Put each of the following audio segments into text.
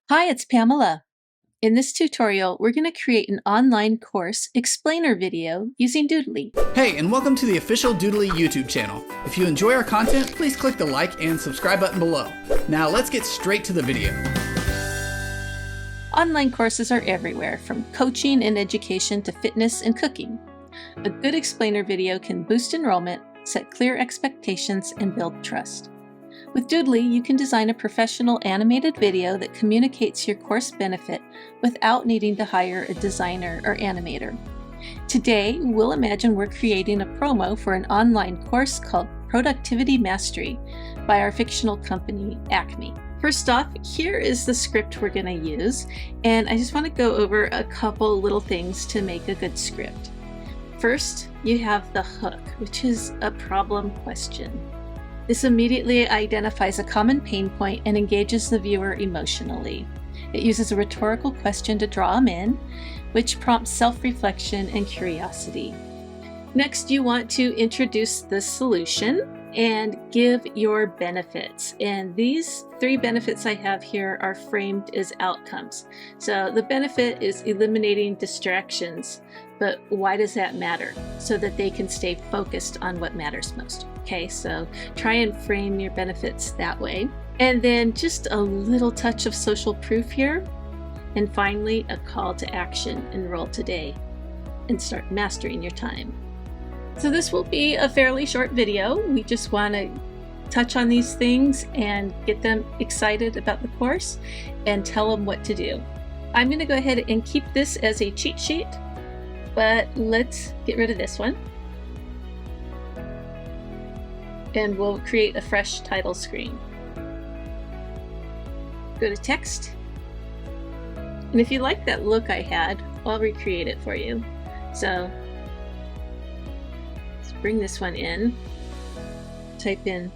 Hi, it's Pamela. In this tutorial, we're going to create an online course explainer video using Doodly. Hey, and welcome to the official Doodly YouTube channel. If you enjoy our content, please click the like and subscribe button below. Now let's get straight to the video. Online courses are everywhere, from coaching and education to fitness and cooking. A good explainer video can boost enrollment, set clear expectations, and build trust. With Doodly, you can design a professional animated video that communicates your course benefit without needing to hire a designer or animator. Today, we'll imagine we're creating a promo for an online course called Productivity Mastery by our fictional company, Acme. First off, here is the script we're going to use, and I just want to go over a couple little things to make a good script. First, you have the hook, which is a problem question. This immediately identifies a common pain point and engages the viewer emotionally. It uses a rhetorical question to draw them in, which prompts self-reflection and curiosity. Next, you want to introduce the solution and give your benefits. And these 3 benefits I have here are framed as outcomes. So the benefit is eliminating distractions, but why does that matter? So that they can stay focused on what matters most. Okay, so try and frame your benefits that way. And then just a little touch of social proof here. And finally, a call to action: enroll today and start mastering your time. So this will be a fairly short video. We just want to touch on these things and get them excited about the course and tell them what to do. I'm going to go ahead and keep this as a cheat sheet, but let's get rid of this one. And we'll create a fresh title screen. Go to text. And if you like that look I had, I'll recreate it for you. So let's bring this one in. Type in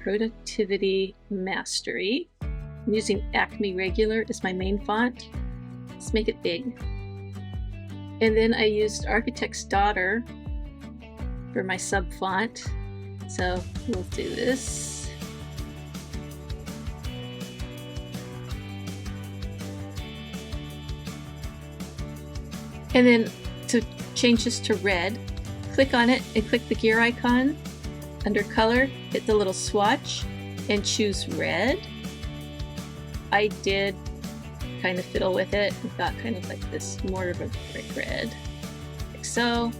Productivity Mastery. I'm using Acme Regular as my main font. Let's make it big. And then I used Architect's Daughter for my sub font. So we'll do this. And then to change this to red, click on it and click the gear icon. Under color, hit the little swatch and choose red. I did kind of fiddle with it and got kind of like this more of a brick red, like so.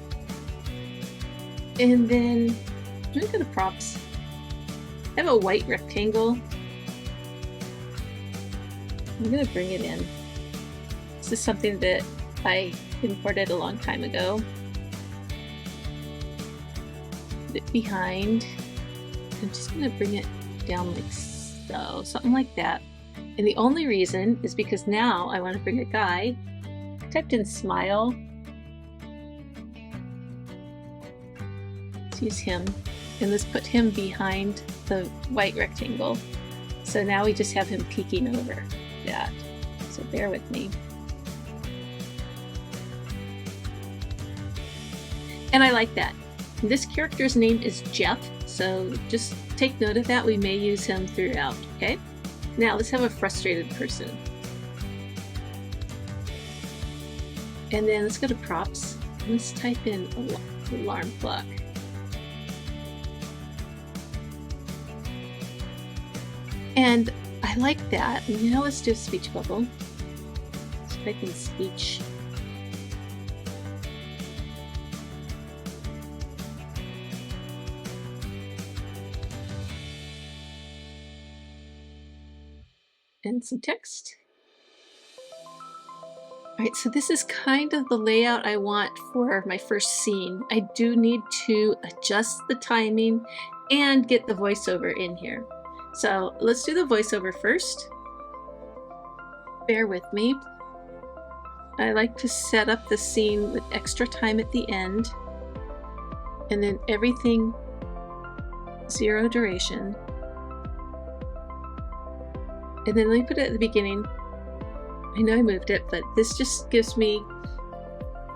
And then I'm going to go to props. I have a white rectangle. I'm going to bring it in. This is something that I imported a long time ago. Put it behind. I'm just going to bring it down like so, something like that. And the only reason is because now I want to bring a guy. Typed in smile. Let's use him. And let's put him behind the white rectangle. So now we just have him peeking over that. So bear with me. And I like that. This character's name is Jeff, so just take note of that. We may use him throughout, okay? Now let's have a frustrated person. And then let's go to props. And let's type in alarm clock. And I like that. Now let's do a speech bubble. Let's type in speech. And some text. Alright, so this is kind of the layout I want for my first scene. I do need to adjust the timing and get the voiceover in here. So let's do the voiceover first. Bear with me. I like to set up the scene with extra time at the end, and then everything 0 duration. And then let me put it at the beginning. I know I moved it, but this just gives me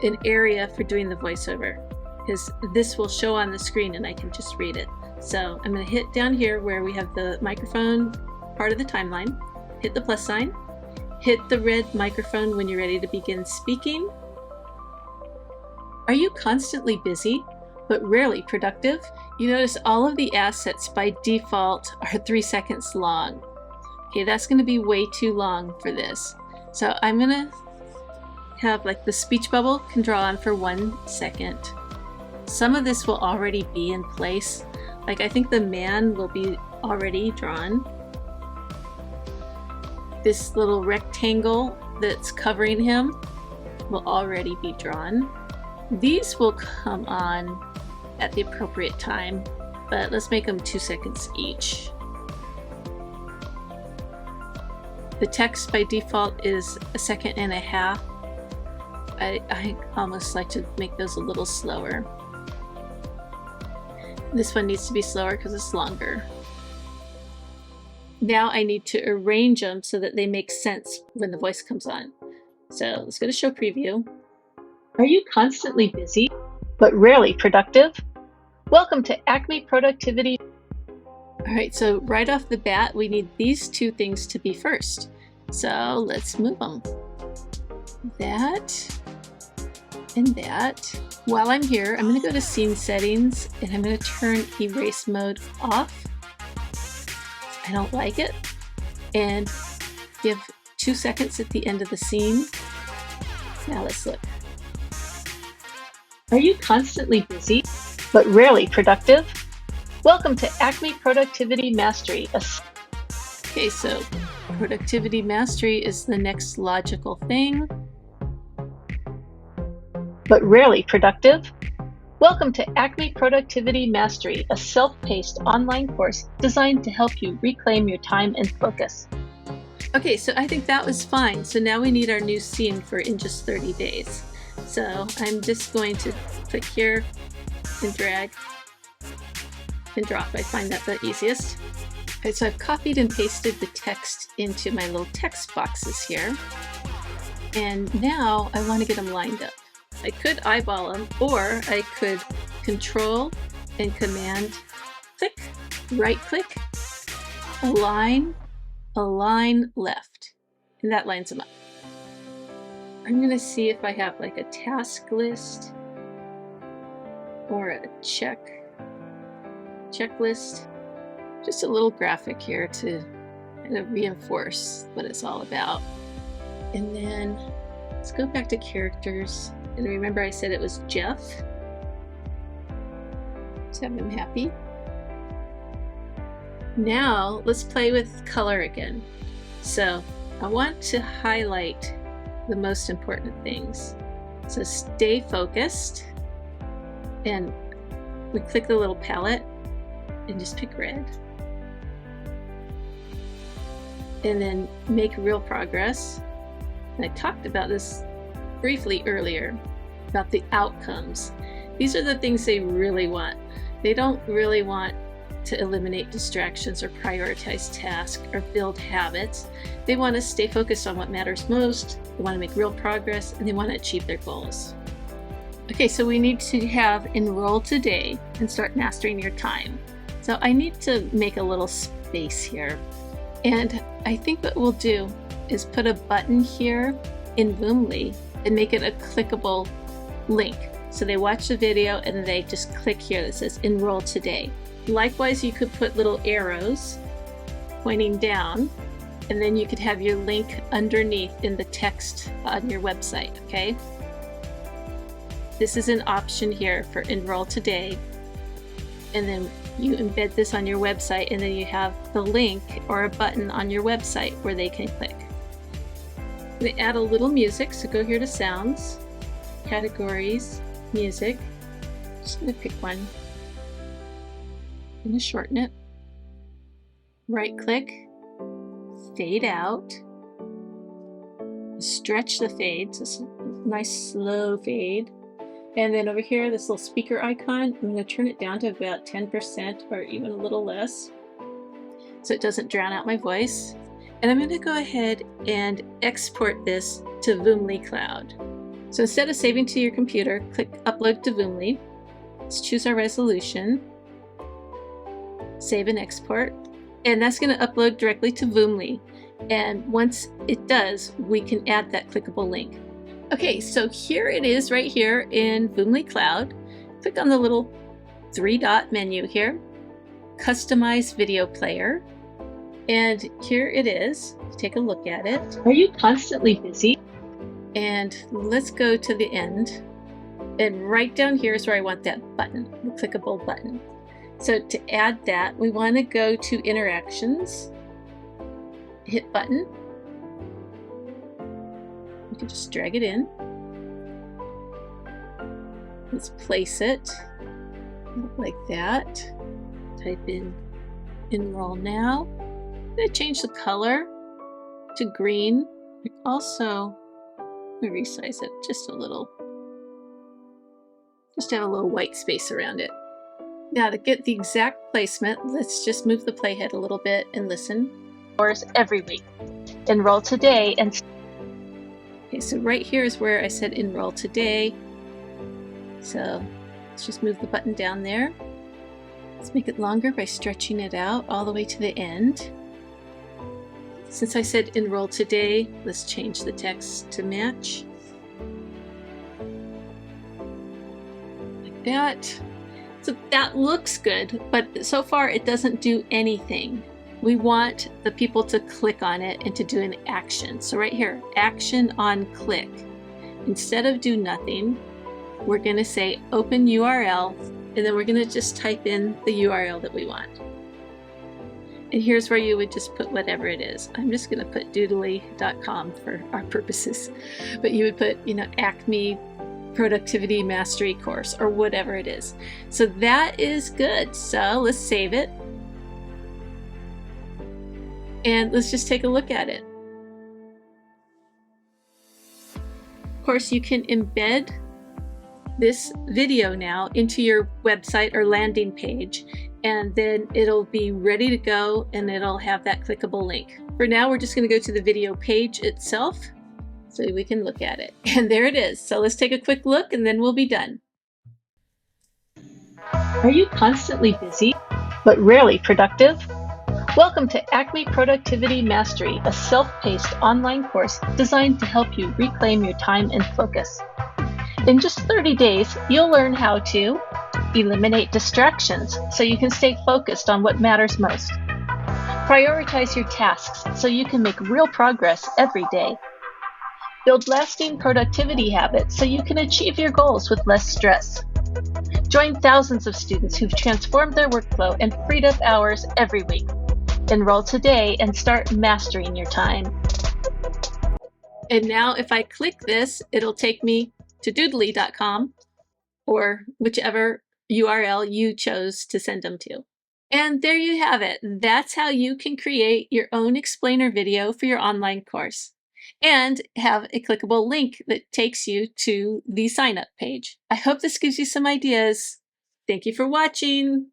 an area for doing the voiceover, because this will show on the screen and I can just read it. So I'm going to hit down here where we have the microphone part of the timeline, hit the plus sign, Hit the red microphone when you're ready to begin speaking. Are you constantly busy, but rarely productive? You notice all of the assets by default are 3 seconds long. Okay, that's going to be way too long for this. So I'm going to have like the speech bubble can draw on for 1 second. Some of this will already be in place. Like I think the man will be already drawn. This little rectangle that's covering him will already be drawn. These will come on at the appropriate time, but let's make them 2 seconds each. The text by default is 1.5 seconds. I almost like to make those a little slower. This one needs to be slower because it's longer. Now I need to arrange them so that they make sense when the voice comes on. So let's go to show preview. Are you constantly busy, but rarely productive? Welcome to Acme Productivity. All right, so right off the bat, we need these 2 things to be first. So let's move them. That and that. While I'm here, I'm going to go to scene settings and I'm going to turn erase mode off. I don't like it. And give 2 seconds at the end of the scene. Now let's look. Are you constantly busy, but rarely productive? Welcome to Acme Productivity Mastery. Okay, so Productivity Mastery is the next logical thing. But rarely productive? Welcome to Acme Productivity Mastery, a self-paced online course designed to help you reclaim your time and focus. Okay, so I think that was fine. So now we need our new scene for in just 30 days. So I'm just going to click here and drag and drop. I find that the easiest. Okay, so I've copied and pasted the text into my little text boxes here. And now I want to get them lined up. I could eyeball them, or I could Control and Command click, right click, align left, and that lines them up. I'm going to see if I have like a task list or a checklist. Just a little graphic here to kind of reinforce what it's all about. And then let's go back to characters. And remember I said it was Jeff. Let's have him happy. Now let's play with color again. So I want to highlight the most important things. So stay focused, and we click the little palette and just pick red. And then make real progress. And I talked about this briefly earlier about the outcomes. These are the things they really want. They don't really want to eliminate distractions or prioritize tasks or build habits. They want to stay focused on what matters most, they want to make real progress, and they want to achieve their goals. Okay, so we need to have enroll today and start mastering your time. So I need to make a little space here. And I think what we'll do is put a button here in Doodly and make it a clickable link. So they watch the video and then they just click here that says enroll today. Likewise, you could put little arrows pointing down, and then you could have your link underneath in the text on your website, okay? This is an option here for enroll today. And then you embed this on your website, and then you have the link or a button on your website where they can click. I'm going to add a little music, so go here to sounds, categories, music. Just going to pick one. I'm going to shorten it. Right click, fade out, stretch the fade, so it's a nice slow fade. And then over here, this little speaker icon, I'm going to turn it down to about 10% or even a little less so it doesn't drown out my voice. And I'm going to go ahead and export this to Doodly Cloud. So instead of saving to your computer, click Upload to Doodly. Let's choose our resolution, save and export, and that's going to upload directly to Doodly. And once it does, we can add that clickable link. Okay, so here it is right here in Doodly Cloud. Click on the little 3-dot menu here, Customize Video Player. And here it is. Take a look at it. Are you constantly busy? And let's go to the end. And right down here is where I want that button, the clickable button. So to add that, we want to go to Interactions, hit button. You can just drag it in. Let's place it like that. Type in Enroll Now. I'm going to change the color to green. Also, let me resize it just a little. Just have a little white space around it. Now to get the exact placement, let's just move the playhead a little bit and listen. Hours every week. Enroll today and... Okay, so right here is where I said Enroll Today. So let's just move the button down there. Let's make it longer by stretching it out all the way to the end. Since I said Enroll Today, let's change the text to match. Like that. So that looks good, but so far it doesn't do anything. We want the people to click on it and to do an action. So right here, action on click. Instead of do nothing, we're going to say open URL, and then we're going to just type in the URL that we want. And here's where you would just put whatever it is. I'm just going to put doodly.com for our purposes, but you would put, Acme Productivity Mastery course or whatever it is. So that is good. So let's save it. And let's just take a look at it. Of course, you can embed this video now into your website or landing page, and then it'll be ready to go and it'll have that clickable link. For now, we're just going to go to the video page itself so we can look at it. And there it is. So let's take a quick look and then we'll be done. Are you constantly busy, but rarely productive? Welcome to Acme Productivity Mastery, a self-paced online course designed to help you reclaim your time and focus. In just 30 days, you'll learn how to eliminate distractions so you can stay focused on what matters most. Prioritize your tasks so you can make real progress every day. Build lasting productivity habits so you can achieve your goals with less stress. Join thousands of students who've transformed their workflow and freed up hours every week. Enroll today and start mastering your time. And now if I click this, it'll take me to doodly.com or whichever URL you chose to send them to. And there you have it. That's how you can create your own explainer video for your online course and have a clickable link that takes you to the sign up page. I hope this gives you some ideas. Thank you for watching.